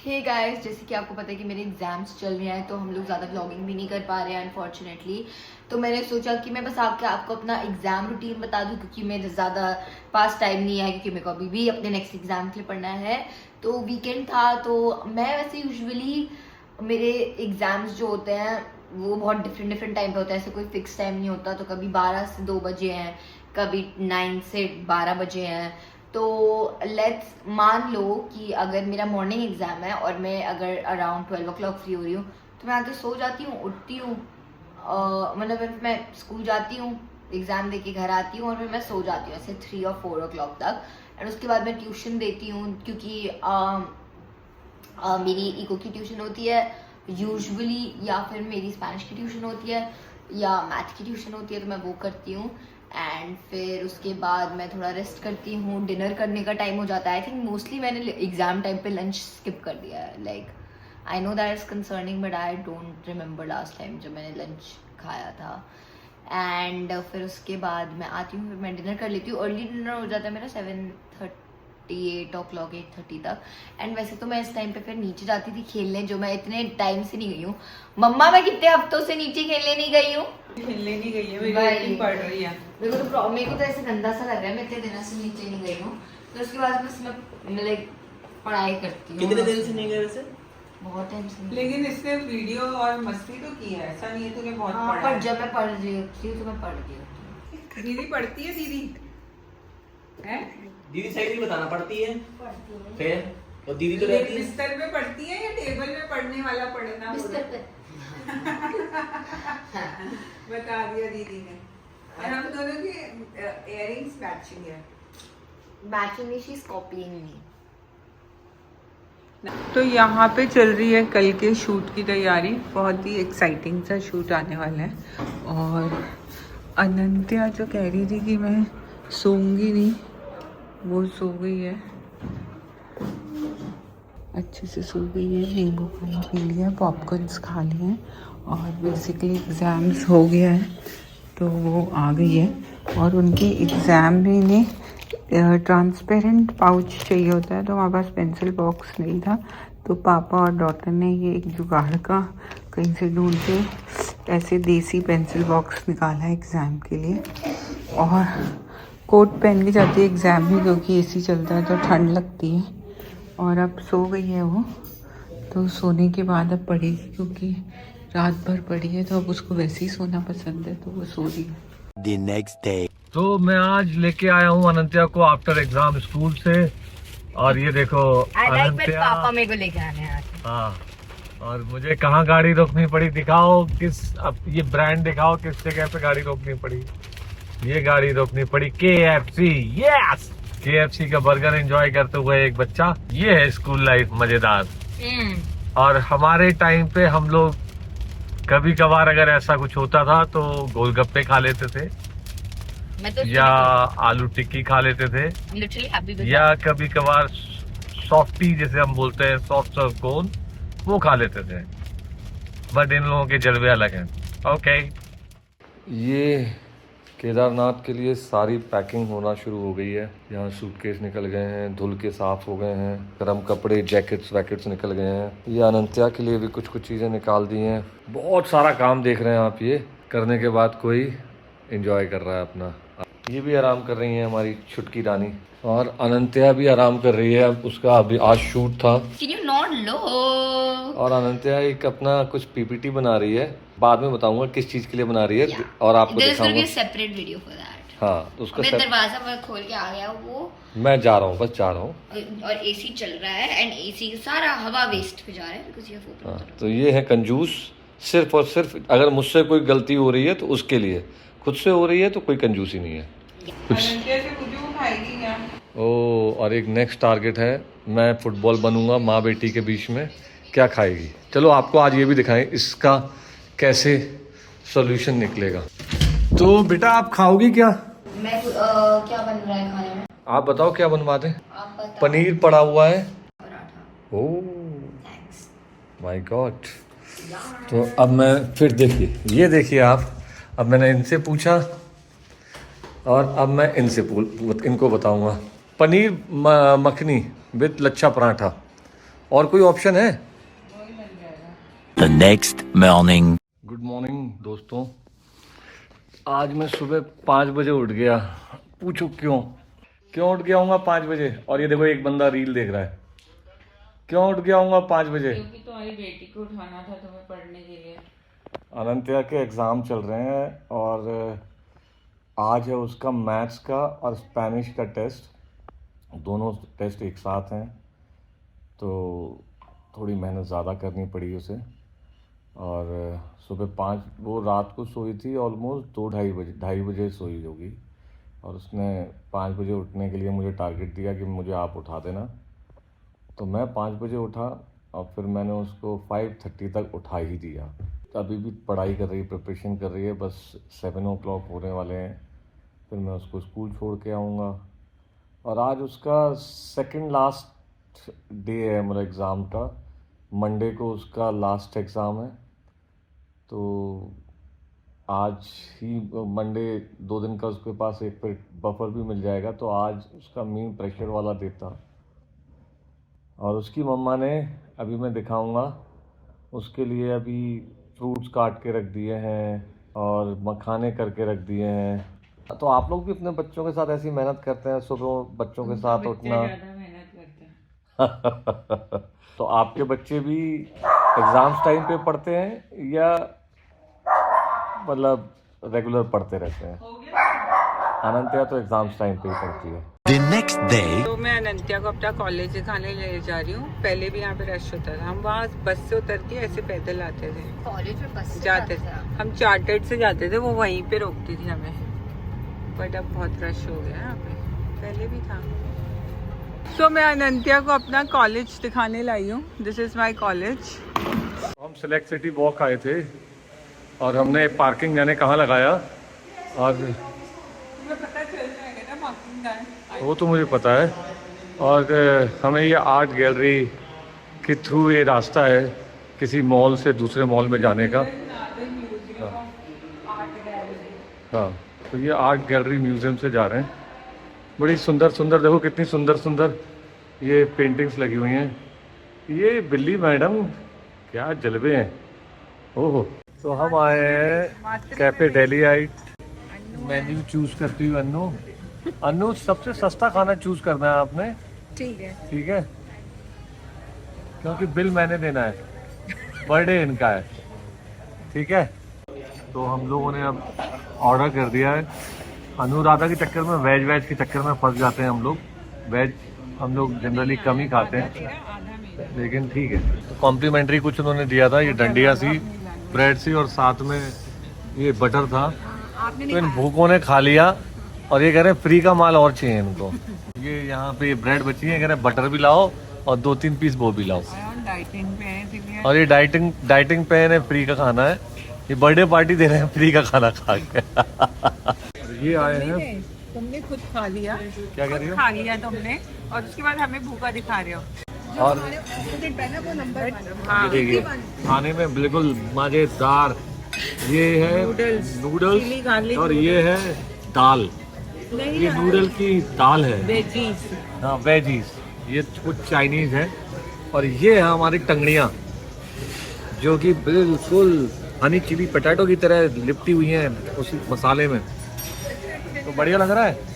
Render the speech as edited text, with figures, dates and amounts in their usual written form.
Hey guys, जैसे कि आपको पता है कि मेरे एग्जाम्स चल रहे हैं तो हम लोग ज़्यादा व्लॉगिंग भी नहीं कर पा रहे हैं अनफॉर्चुनेटली। तो मैंने सोचा कि मैं बस आपको अपना एग्ज़ाम रूटीन बता दूं, क्योंकि मेरे ज़्यादा पास टाइम नहीं है, क्योंकि मेरे को अभी भी अपने नेक्स्ट एग्ज़ाम के लिए पढ़ना है। तो वीकेंड था तो मैं वैसे यूजुअली मेरे एग्ज़ाम्स जो होते हैं वो बहुत डिफरेंट टाइम पे होता है, ऐसे कोई फिक्स टाइम नहीं होता। तो कभी 12 से 2 बजे हैं, कभी 9 से 12 बजे हैं। तो लेट्स मान लो कि अगर मेरा मॉर्निंग एग्जाम है और मैं अगर अराउंड 12 o'clock फ्री हो रही हूँ तो मैं आके सो जाती हूँ, उठती हूँ, मतलब मैं स्कूल जाती हूँ, एग्जाम दे के घर आती हूँ और फिर मैं सो जाती हूँ ऐसे 3 और 4 o'clock तक। एंड उसके बाद मैं ट्यूशन देती हूँ, क्योंकि मेरी इको की ट्यूशन होती है यूजुअली, या फिर मेरी स्पेनिश की ट्यूशन होती है या मैथ की ट्यूशन होती है, तो मैं वो करती हूँ। एंड फिर उसके बाद मैं थोड़ा रेस्ट करती हूँ, डिनर करने का टाइम हो जाता है। आई थिंक मोस्टली मैंने एग्जाम टाइम पे लंच स्किप कर दिया है। Like I know that is concerning, but I don't remember last time जब मैंने लंच खाया था। एंड फिर उसके बाद मैं आती हूँ, फिर मैं डिनर कर लेती हूँ। अर्ली डिनर हो जाता है मेरा 7:38 o'clock 8:30 तक। एंड वैसे तो मैं इस टाइम पे फिर नीचे जाती थी खेलने, जो मैं इतने टाइम से नहीं गई हूँ। मम्मा, मैं कितने हफ्तों से नीचे खेलने नहीं गई हूँ। खेलने नहीं गई है, मेरी बेटी पढ़ रही है। मेरे को तो ऐसे गंदा सा लग रहा है, मैं इतने दिनों से नीचे नहीं गई हूँ। तो उसके बाद बस मैं लाइक पढ़ाई करती हूँ। कितने दिन से नहीं गए वैसे? बहुत टाइम से नहीं। लेकिन इसने वीडियो और मस्ती तो की है, ऐसा नहीं है तूने बहुत पढ़ा पर है। जब मैं पढ़ रही होती हूँ तो मैं पढ़ रही होती हूँ। दीदी पढ़ती है, दीदी है? दीदी सही नहीं बताना, पढ़ती है फिर? और दीदी तो रहती है बिस्तर पे पढ़ती है या टेबल में पढ़ने वाला पढ़ना? बिस्तर पे। बता दिया दीदी ने। और हम दोनों की इयररिंग्स मैचिंग है। मैचिंग शी इज कॉपीइंग मी। तो यहाँ पे चल रही है कल के शूट की तैयारी। बहुत ही एक्साइटिंग सा शूट आने वाला है। और अनंत्या जो कह रही थी कि मैं सोऊंगी नहीं, वो सो गई है, अच्छे से सो गई है। नींबू पानी पी लिया, पॉपकॉर्न्स खा लिए हैं और बेसिकली एग्ज़ाम्स हो गया है तो वो आ गई है। और उनके एग्ज़ाम में इन्हें ट्रांसपेरेंट पाउच चाहिए होता है, तो हमारे पास पेंसिल बॉक्स नहीं था, तो पापा और डॉटर ने ये एक जुगाड़ का कहीं से ढूंढ के ऐसे देसी पेंसिल बॉक्स निकाला है एग्ज़ाम के लिए। और कोट पहन के जाती है एग्ज़ाम में, क्योंकि एसी चलता है तो ठंड लगती है। और अब सो गई है वो, तो सोने के बाद अब पढ़ेगी, क्योंकि रात भर पढ़ी है तो अब उसको वैसे ही सोना पसंद है, तो वो सो रही है। The next day. तो मैं आज लेके आया हूँ अनंत्या को आफ्टर एग्जाम स्कूल से। और ये देखो अनंत्या, पापा मेरे को लेके आने हैं आज। हाँ, और मुझे कहाँ गाड़ी रोकनी पड़ी दिखाओ, अब ये ब्रांड दिखाओ, किस जगह पे गाड़ी रोकनी पड़ी। ये गाड़ी रोकनी पड़ी KFC। यस, KFC का बर्गर एंजॉय करते हुए एक बच्चा। ये है स्कूल लाइफ, मजेदार। और हमारे टाइम पे हम लोग कभी कभार अगर ऐसा कुछ होता था तो गोलगप्पे खा लेते थे, मैं तो या आलू टिक्की खा लेते थे, लिटरली हैप्पी, या कभी कभार सॉफ्टी जैसे हम बोलते हैं, सॉफ्ट सर्व कोन, वो खा लेते थे। बट इन लोगों के जलवे अलग हैं। ओके, ये केदारनाथ के लिए सारी पैकिंग होना शुरू हो गई है। यहाँ सूटकेस निकल गए हैं, धुल के साफ हो गए हैं, गर्म कपड़े, जैकेट्स वैकेट्स निकल गए हैं। ये अनंत्या के लिए भी कुछ कुछ चीज़ें निकाल दी हैं। बहुत सारा काम देख रहे हैं आप, ये करने के बाद कोई एंजॉय कर रहा है अपना। ये भी आराम कर रही है हमारी छुटकी रानी, और अनंत्या भी आराम कर रही है। अब उसका अभी आज शूट था। कैन यू नॉट लो? और अनंत्या एक अपना कुछ PPT बना रही है, बाद में बताऊंगा किस चीज के लिए बना रही है, और आपको दिखाऊंगा। Separate video for that. हाँ, तो उसका दरवाजा मैं खोल के आ गया, वो मैं जा रहा हूँ, बस जा रहा हूँ। और एसी चल रहा है एंड एसी सारा हवा वेस्ट पे जा रहा है, बिकॉज़ ये फोटो। हाँ, तो ये है कंजूस, सिर्फ और सिर्फ अगर मुझसे कोई गलती हो रही है तो उसके लिए, खुद से हो रही है तो कोई कंजूसी नहीं है। और एक नेक्स्ट टारगेट है, मैं फुटबॉल बनूंगा माँ बेटी के बीच में। क्या खाएगी, चलो आपको आज ये भी दिखाएं इसका कैसे सॉल्यूशन निकलेगा। तो बेटा आप खाओगी क्या? मैं क्या बन रहा है खाने में? आप बताओ क्या बनवा दें? आप बताओ। पनीर पड़ा हुआ है। पराठा। ओह थैंक्स। My God. तो अब मैं फिर ये देखिए आप, अब मैंने इनसे पूछा और अब मैं इनको बताऊंगा। पनीर मखनी विद लच्छा पराठा। और कोई ऑप्शन है? The next morning. Good morning दोस्तों। आज मैं सुबह 5 बजे उठ गया। पूछो क्यों उठ गया हूँ 5 बजे? और ये देखो एक बंदा रील देख रहा है। क्यों उठ गया हूँ 5 बजे? क्योंकि तुम्हारी बेटी को उठाना था तुम्हें पढ़ने के लिए। अनंत्या के एग्ज़ाम चल रहे हैं और आज है उसका मैथ्स का और स्पेनिश का टेस्ट। दोनों टेस्ट एक साथ हैं तो थोड़ी मेहनत ज़्यादा करनी पड़ी उसे। और सुबह 5 वो रात को सोई थी ऑलमोस्ट 2-2:30 बजे सोई होगी और उसने 5 बजे उठने के लिए मुझे टारगेट दिया कि मुझे आप उठा देना। तो मैं 5 बजे उठा और फिर मैंने उसको 5:30 तक उठा ही दिया। अभी भी पढ़ाई कर रही है, प्रिपरेशन कर रही है, बस 7 o'clock होने वाले हैं, फिर मैं उसको स्कूल छोड़ के आऊँगा। और आज उसका सेकंड लास्ट डे है मेरा एग्ज़ाम का। मंडे को उसका लास्ट एग्ज़ाम है तो आज ही मंडे 2 दिन का उसके पास एक बफर भी मिल जाएगा तो आज उसका मेन प्रेशर वाला देता। और उसकी मम्मा ने अभी मैं दिखाऊंगा उसके लिए अभी फ्रूट्स काट के रख दिए हैं और मखाने करके रख दिए हैं। तो आप लोग भी अपने बच्चों के साथ ऐसी मेहनत करते हैं, सुबह बच्चों के साथ उठना? मेहनत करते हैं। तो आपके बच्चे भी एग्जाम्स टाइम पे पढ़ते हैं या मतलब रेगुलर पढ़ते रहते हैं? अनंत्या तो एग्जाम्स टाइम पे ही पढ़ती है। The next day. तो मैं अनंत्या को अपना कॉलेज दिखाने ले जा रही हूँ। पहले भी यहाँ पे रश होता था, हम वहाँ बस से उतर के ऐसे पैदल आते थे। कॉलेज में बस जाते थे हम चार्टर्ड से जाते थे, वो वहीं पे रोकती थी हमें। बट अब बहुत रश हो गया यहाँ पे, पहले भी था। तो मैं अनंत्या को अपना कॉलेज दिखाने लाई हूँ। This is my college. हम सिलेक्ट सिटी वॉक आए थे और हमने पार्किंग जाने कहाँ लगाया और पता चल जाएगा ना पार्किंग का है। वो तो मुझे पता है। और हमें ये आर्ट गैलरी के थ्रू ये रास्ता है किसी मॉल से दूसरे मॉल में जाने का। हाँ, तो ये आर्ट गैलरी म्यूज़ियम से जा रहे हैं। बड़ी सुंदर सुंदर, देखो कितनी सुंदर सुंदर ये पेंटिंग्स लगी हुई हैं। ये बिल्ली मैडम क्या जलवे हैं। ओहो, तो हम आए हैं कैफे डेलीआइट। मेन्यू चूज करती हुई अनु सबसे सस्ता खाना चूज करना है आपने। ठीक है क्योंकि बिल मैंने देना है, बर्थडे इनका है। ठीक है, तो हम लोगों ने अब ऑर्डर कर दिया है। अनुराधा के चक्कर में वेज के चक्कर में फंस जाते हैं हम लोग। वेज हम लोग जनरली कम ही खाते हैं, लेकिन ठीक है। तो कॉम्प्लीमेंट्री कुछ उन्होंने दिया था, ये डंडिया सी, ब्रेड सी और साथ में ये बटर था। तो इन भूखों ने खा लिया और ये कह रहे हैं फ्री का माल और चाहिए इनको। ये यहाँ पे ब्रेड बची है, कह रहे हैं बटर भी लाओ और 2-3 पीस वो भी लाओ। डाइटिंग पे है, और ये डाइटिंग पे है, फ्री का खाना है। ये बर्थडे पार्टी दे रहे हैं फ्री का खाना खा के। ये आए हैं, तुमने खुद खा लिया। क्या कह रही हो? खा लिया तुमने और उसके बाद हमें भूखा दिखा रहे हो। और हाँ, ये देखिए खाने में बिल्कुल मजेदार। ये है नूडल्स और ये है दाल। ये नूडल की दाल है, वेजीज। हाँ वेजीज। ये कुछ चाइनीज है और ये है हमारी टंगड़ियाँ जो कि बिल्कुल हनी चिली पोटैटो की तरह लिपटी हुई हैं उसी मसाले में। तो बढ़िया लग रहा है।